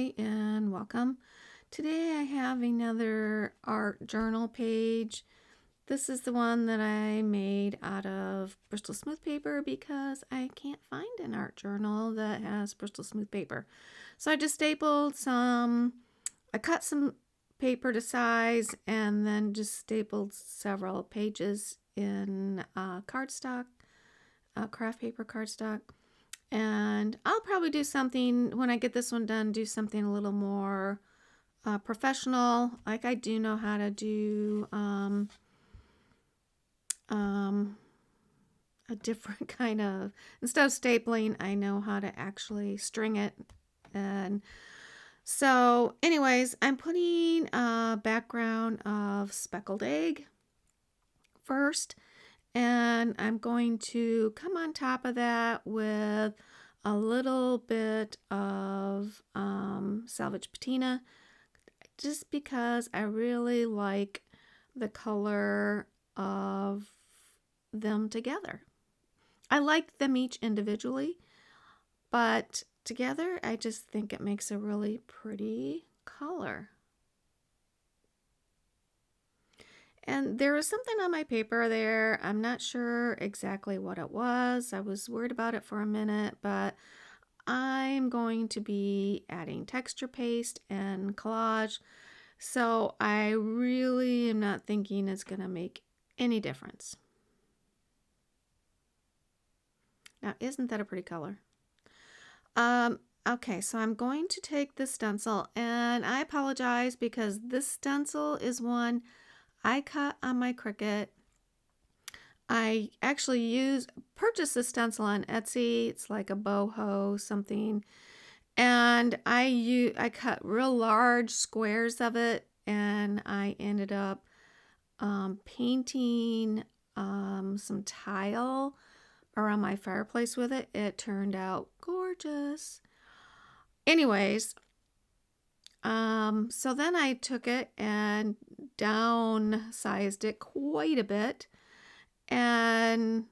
Hi and welcome. Today I have another art journal page. This is the one that I made out of Bristol smooth paper because I can't find an art journal that has Bristol smooth paper. So I just stapled I cut some paper to size and then just stapled several pages in cardstock, craft paper cardstock. And I'll probably do something, when I get this one done, do something a little more professional. Like I do know how to do a different kind of, instead of stapling, I know how to actually string it. And so anyways, I'm putting a background of speckled egg first. And I'm going to come on top of that with a little bit of salvaged patina, just because I really like the color of them together. I like them each individually, but together I just think it makes a really pretty color. And there was something on my paper there. I'm not sure exactly what it was. I was worried about it for a minute, but I'm going to be adding texture paste and collage. So I really am not thinking it's going to make any difference. Now, isn't that a pretty color? Okay, so I'm going to take this stencil, and I apologize because this stencil is one I cut on my Cricut. I actually purchased this stencil on Etsy. It's like a boho something, and I cut real large squares of it, and I ended up painting some tile around my fireplace with it. It turned out gorgeous. Anyways, so then I took it and downsized it quite a bit, and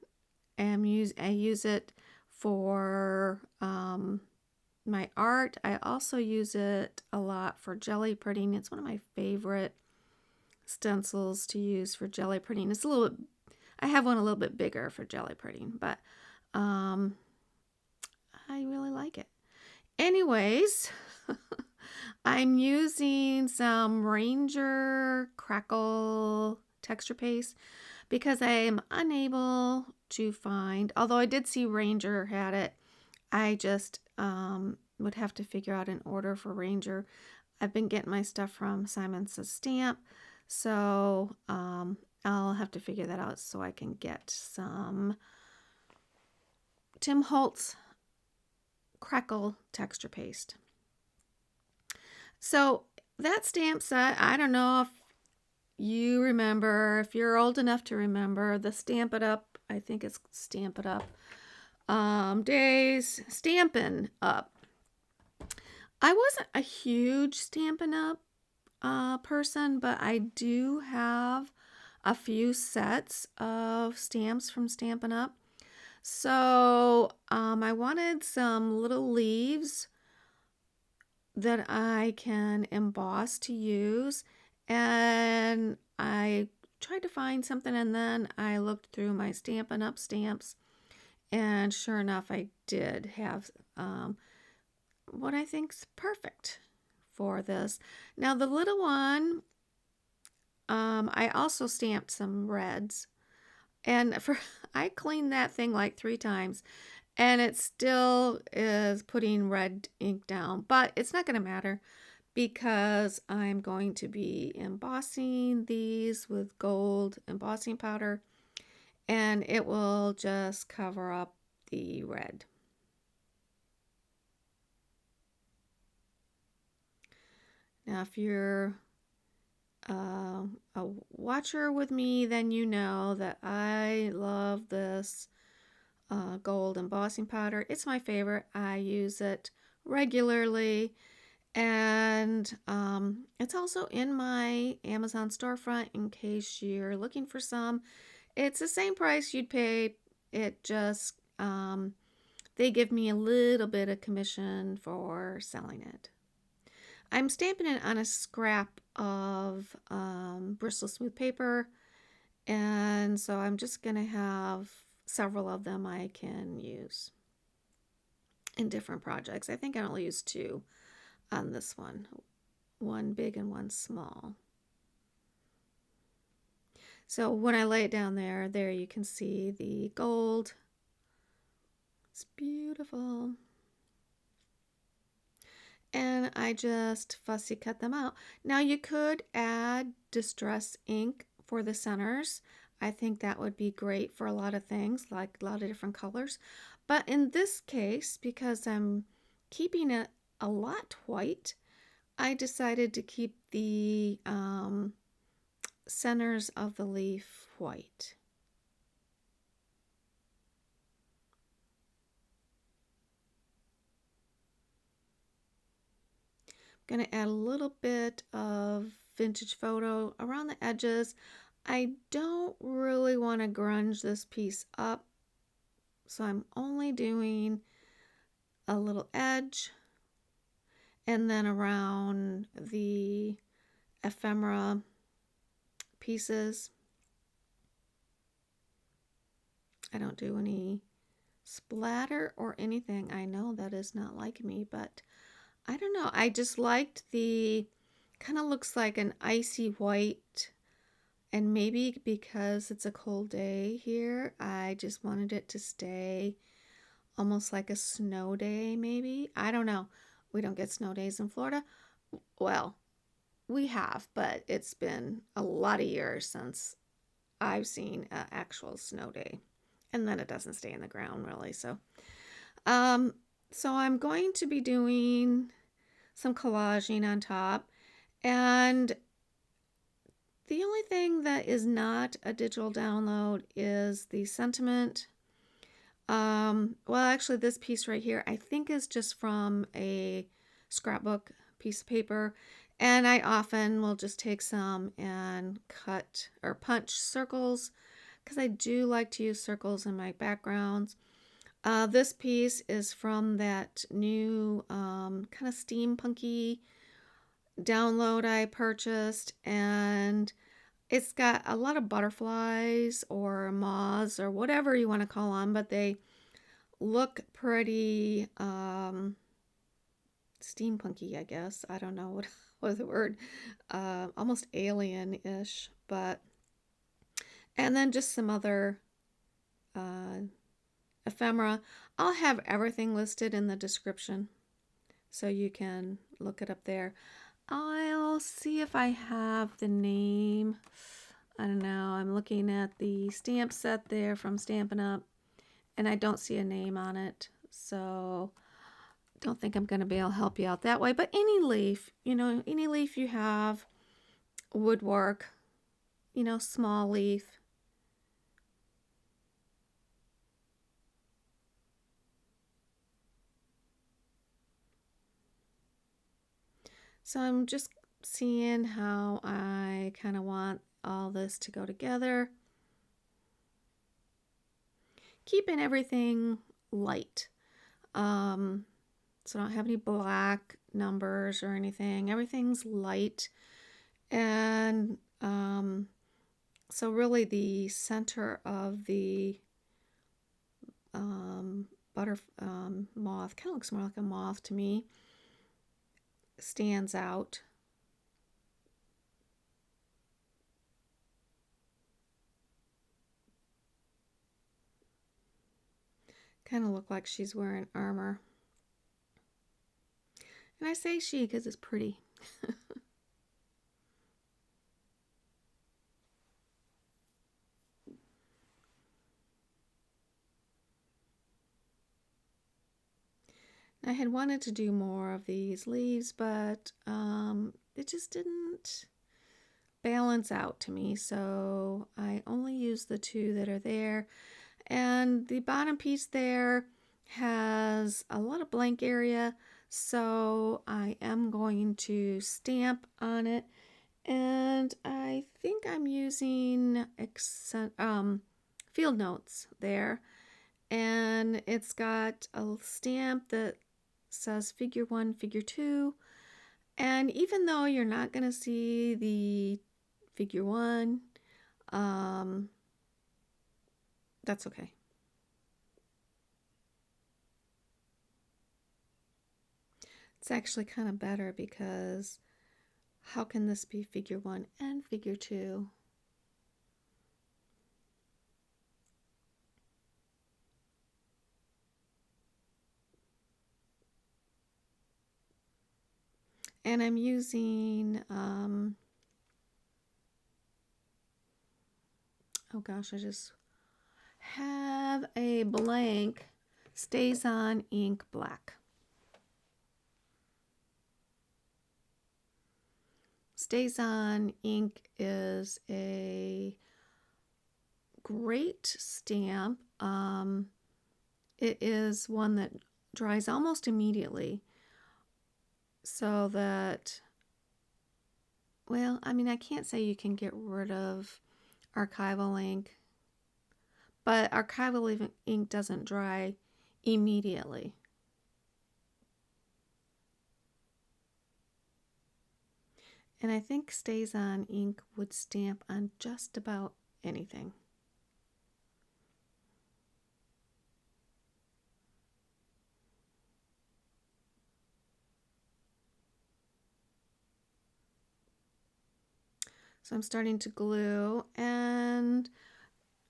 I use it for my art. I also use it a lot for jelly printing. It's one of my favorite stencils to use for jelly printing. It's a little bit, I have one a little bit bigger for jelly printing, but I really like it. Anyways, I'm using some Ranger Crackle texture paste because I am unable to find, although I did see Ranger had it, I just would have to figure out an order for Ranger. I've been getting my stuff from Simon Says Stamp, so I'll have to figure that out so I can get some Tim Holtz Crackle texture paste. So that stamp set, I don't know if you remember, if you're old enough to remember the Stamp It Up, I think it's Stamp It Up days, Stampin' Up. I wasn't a huge Stampin' Up person, but I do have a few sets of stamps from Stampin' Up. So I wanted some little leaves that I can emboss to use, and I tried to find something, and then I looked through my Stampin' Up stamps, and sure enough I did have what I think's perfect for this. Now the little one, I also stamped some reds, and I cleaned that thing like 3 times, and it still is putting red ink down, but it's not going to matter because I'm going to be embossing these with gold embossing powder, and it will just cover up the red. Now, if you're a watcher with me, then you know that I love this gold embossing powder. It's my favorite. I use it regularly, and it's also in my Amazon storefront in case you're looking for some. It's the same price you'd pay. It just they give me a little bit of commission for selling it. I'm stamping it on a scrap of Bristol Smooth paper, and so I'm just going to have several of them I can use in different projects. I think I only used 2 on this one big and one small. So when I lay it down there you can see the gold. It's beautiful. And I just fussy cut them out. Now you could add distress ink for the centers. I think that would be great for a lot of things, like a lot of different colors. But in this case, because I'm keeping it a lot white, I decided to keep the centers of the leaf white. I'm going to add a little bit of vintage photo around the edges. I don't really want to grunge this piece up, so I'm only doing a little edge and then around the ephemera pieces. I don't do any splatter or anything. I know that is not like me, but I don't know. I just liked the, kind of looks like an icy white, and maybe because it's a cold day here, I just wanted it to stay almost like a snow day, maybe. I don't know. We don't get snow days in Florida. Well, we have, but it's been a lot of years since I've seen an actual snow day. And then it doesn't stay in the ground really. So I'm going to be doing some collaging on top. And the only thing that is not a digital download is the sentiment. Well, actually, this piece right here, I think is just from a scrapbook piece of paper. And I often will just take some and cut or punch circles because I do like to use circles in my backgrounds. This piece is from that new kind of steampunky download I purchased, and it's got a lot of butterflies or moths or whatever you want to call them, but they look pretty steampunky, I guess. I don't know what is the word, almost alien-ish, but, and then just some other ephemera. I'll have everything listed in the description so you can look it up there. I'll see if I have the name. I don't know. I'm looking at the stamp set there from Stampin' Up, and I don't see a name on it, so don't think I'm going to be able to help you out that way. But any leaf, any leaf you have would work. Small leaf. So I'm just seeing how I kind of want all this to go together. Keeping everything light. So I don't have any black numbers or anything. Everything's light. And so really the center of the moth, kind of looks more like a moth to me, stands out. Kind of look like she's wearing armor. And I say she because it's pretty. I had wanted to do more of these leaves, but it just didn't balance out to me, so I only used the 2 that are there. And the bottom piece there has a lot of blank area, so I am going to stamp on it. And I think I'm using field notes there, and it's got a stamp that says figure 1, figure 2, And even though you're not going to see the figure one, that's okay. It's actually kind of better because how can this be figure one and figure two? And I'm using, oh gosh, I just have a blank StazOn Ink Black. StazOn Ink is a great stamp. It is one that dries almost immediately, so that, well, I mean, I can't say you can get rid of archival ink, but archival ink doesn't dry immediately. And I think StazOn Ink would stamp on just about anything. So I'm starting to glue, and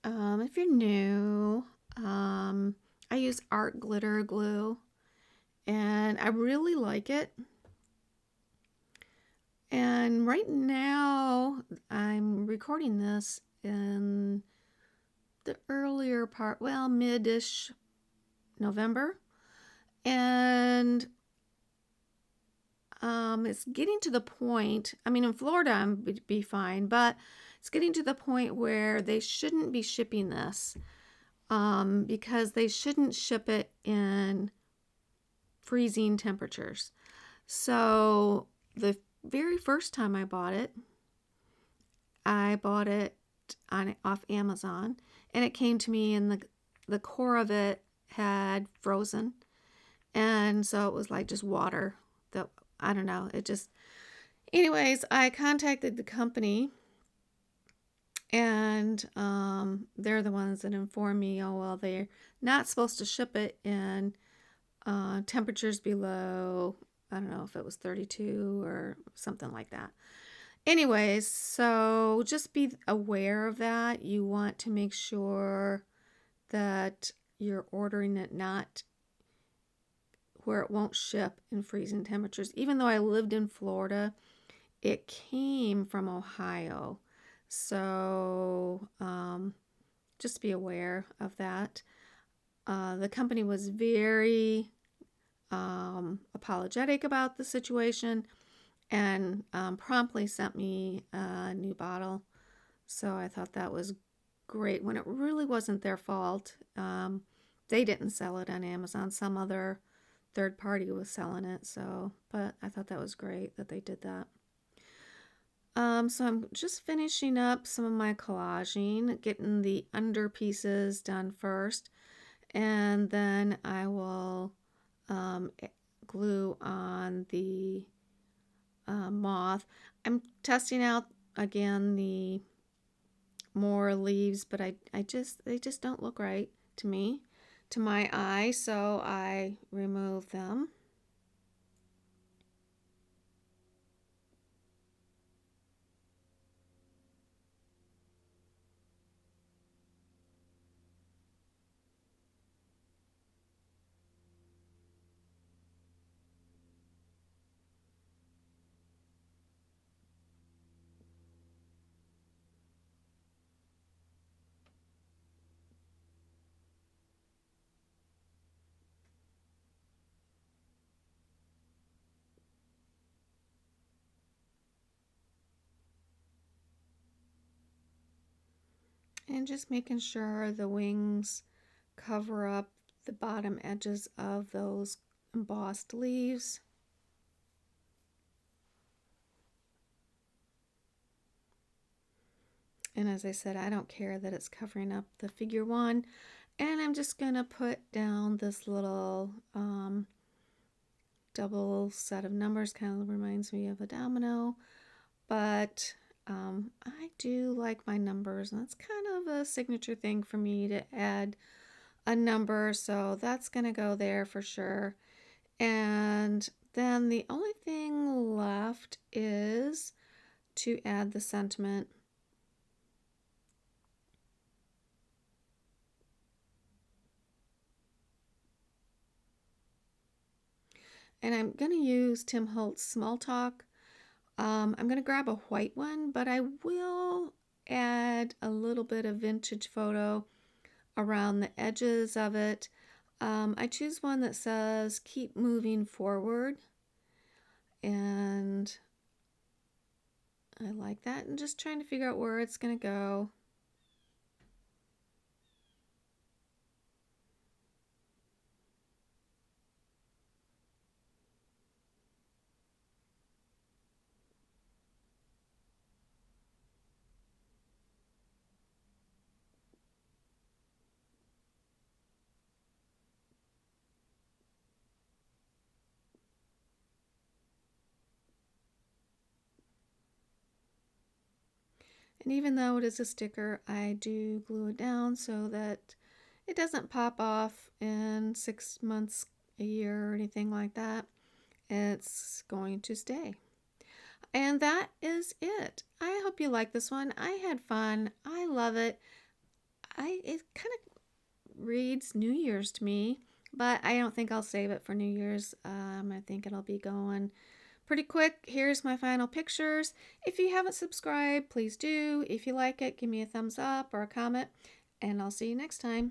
if you're new, I use art glitter glue, and I really like it. And right now, I'm recording this in the earlier part, well, mid-ish November, and it's getting to the point, I mean, in Florida, I'm be fine, but it's getting to the point where they shouldn't be shipping this, because they shouldn't ship it in freezing temperatures. So the very first time I bought it off Amazon, and it came to me, and the core of it had frozen, and so it was like just water. That, I don't know, it just, anyways, I contacted the company, and they're the ones that informed me, oh well, they're not supposed to ship it in temperatures below, I don't know if it was 32 or something like that. Anyways, so just be aware of that. You want to make sure that you're ordering it not where it won't ship in freezing temperatures. Even though I lived in Florida, it came from Ohio. So just be aware of that. The company was very apologetic about the situation, and promptly sent me a new bottle. So I thought that was great when it really wasn't their fault. They didn't sell it on Amazon. Some other third party was selling it. So, but I thought that was great that they did that. So I'm just finishing up some of my collaging, getting the under pieces done first, and then I will glue on the moth. I'm testing out again the more leaves, but they just don't look right to me, to my eye, so I remove them. And just making sure the wings cover up the bottom edges of those embossed leaves. And as I said, I don't care that it's covering up the figure one. And I'm just going to put down this little double set of numbers. Kind of reminds me of a domino, but I do like my numbers, and that's kind of a signature thing for me to add a number, so that's going to go there for sure. And then the only thing left is to add the sentiment. And I'm going to use Tim Holtz Small Talk. I'm going to grab a white one, but I will add a little bit of vintage photo around the edges of it. I choose one that says keep moving forward, and I like that, and just trying to figure out where it's going to go. And even though it is a sticker, I do glue it down so that it doesn't pop off in 6 months, a year, or anything like that. It's going to stay. And that is it. I hope you like this one. I had fun. I love it. It kind of reads New Year's to me, but I don't think I'll save it for New Year's. I think it'll be going pretty quick. Here's my final pictures. If you haven't subscribed, please do. If you like it, give me a thumbs up or a comment, and I'll see you next time.